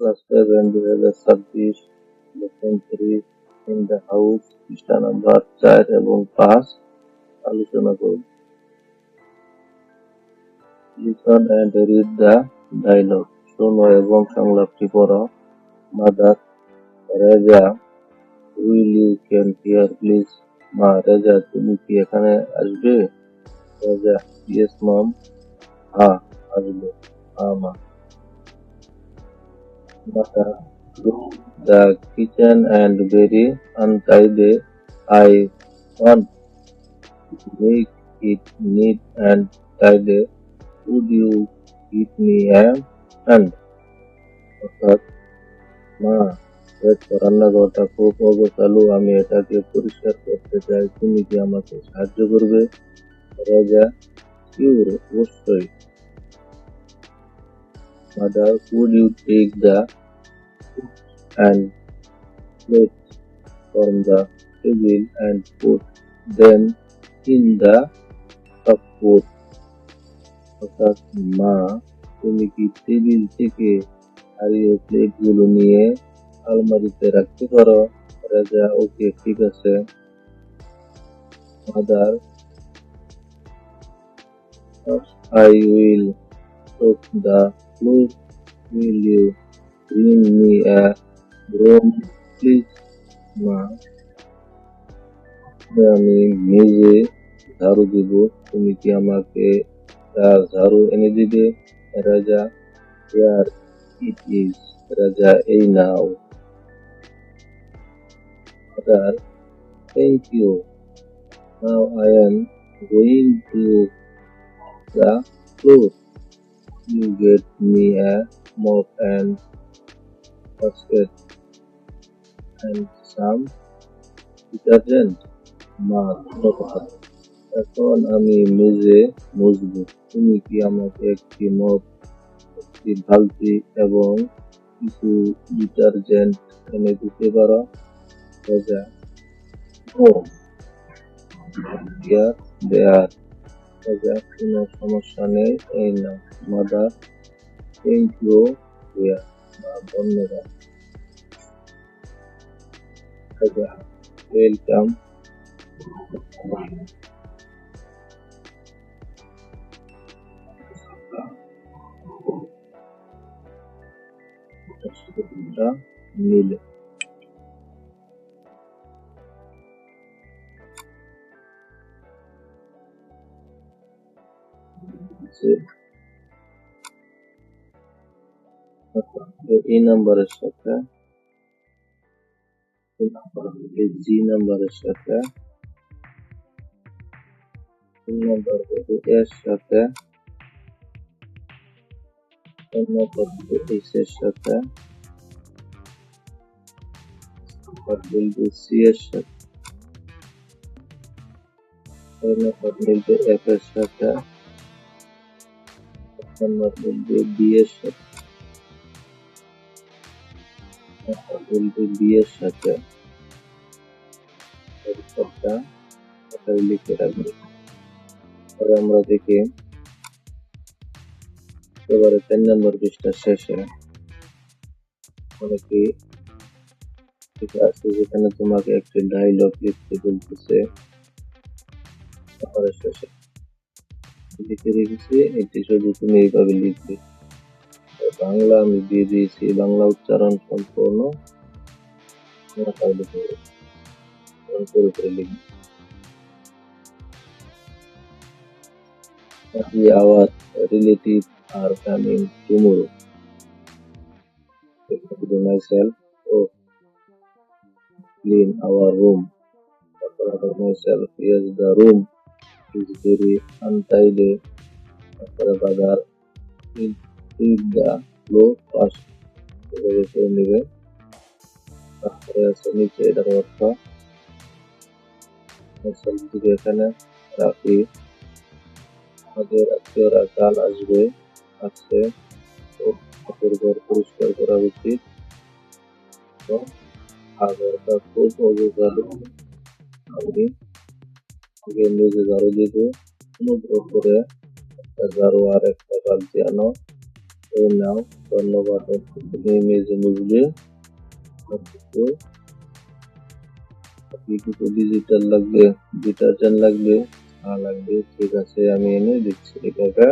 Class 7 2026 lesson 3 in the house পৃষ্ঠা number 4 এবং 5 আলোচনা করব। Listen and read the dialogue. শোনো এবং সংলাপটি পড়ো। Mother, Reza, will you come here please? মা, রেজা তুমি কি এখানে আসবে? Reza, yes mom. হ্যাঁ, আসবো। হ্যাঁ মা। Mother, look the kitchen and very untidy. I want to make it neat and tidy. Would you give me a hand? অর্থাৎ, মা, দেখো রান্নাঘরটা খুব অগোছালো, আমি এটাকে পরিষ্কার করতে চাই, তুমি কি আমাকে সাহায্য করবে? রাজা, শিওর, অবশ্যই। Mother, would you take the and plates from the table and put them in the cupboard? অর্থাৎ, মা, তুমি কি টেবিল থেকে হারিয়ে প্লেটগুলো নিয়ে আলমারিতে রাখতে পারো? রাজা, ওকে, ঠিক আছে। Mother, I will soak the clothes. Will you bring me a broom, please? মা, আমি মেঝে ঝাড়ু দিব, তুমি কি আমাকে ঝাড়ু এনে দিবে? রাজা, here it is. রাজা, এই নাও। Mother, thank you. Now I am going to the floor. You get me a mop and basket and some detergent. মা, ধন্যবাদ। এখন আমি মেঝে মুছবো, তুমি কি আমাকে একটি মপ, একটি বালতি এবং কিছু ডিটারজেন্ট এনে দিতে পারো? রাজা, ও ইয়ার দেয়ার। রাজা, কোনো সমস্যা নেই, এই নাও। Mother, thank you there. মা, ধন্যবাদ। রাজা, ওয়েলকাম। মিলে এই নাম্বারের সাথে জি নাম্বারের সাথে নাম্বার এর সাথে এস এর সাথে সি এর সাথে এফ এর সাথে বি এর সাথে বি এর সাথে লিখে রাখবো। পরে আমরা দেখি এবারে 3 নম্বর পৃষ্ঠার শেষে অনেকে আছে যেখানে তোমাকে একটি ডায়লগ লিখতে বলতেছে। তারপরে শেষে লিখে রেখেছি, এটি শুধু তুমি এইভাবে লিখবে। বাংলা আমি দিয়ে দিয়েছি, বাংলা উচ্চারণ সম্পূর্ণ লিখবে। Our relatives are coming tomorrow. To myself, oh, clean our room. After myself, yes, the room is very untidy. After brother, sweep the floor first. এভাবে করে নেবে। তারপরে আছে নিচে এটার অর্থ থেকে এখানে রাখি। আমাদের আত্মীয়রা কাল আসবে, আসছে, ঠাকুর ঘর পরিষ্কার করা উচিত। ঘরটা খুব অগোছালো, আমি আগে মেঝে ঝাড়ু দিব, অনুগ্রহ করে একটা ঝাড়ু আর একটা বালতি আনো, এই নাও। ধন্যবাদ। ইমেজ বুঝলে কিছু ডিজিটাল লাগবে, ডিটারজেন্ট লাগবে, লাগবে। ঠিক আছে, আমি এনে দিচ্ছি। এটাকে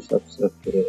সাবস্ক্রাইব করে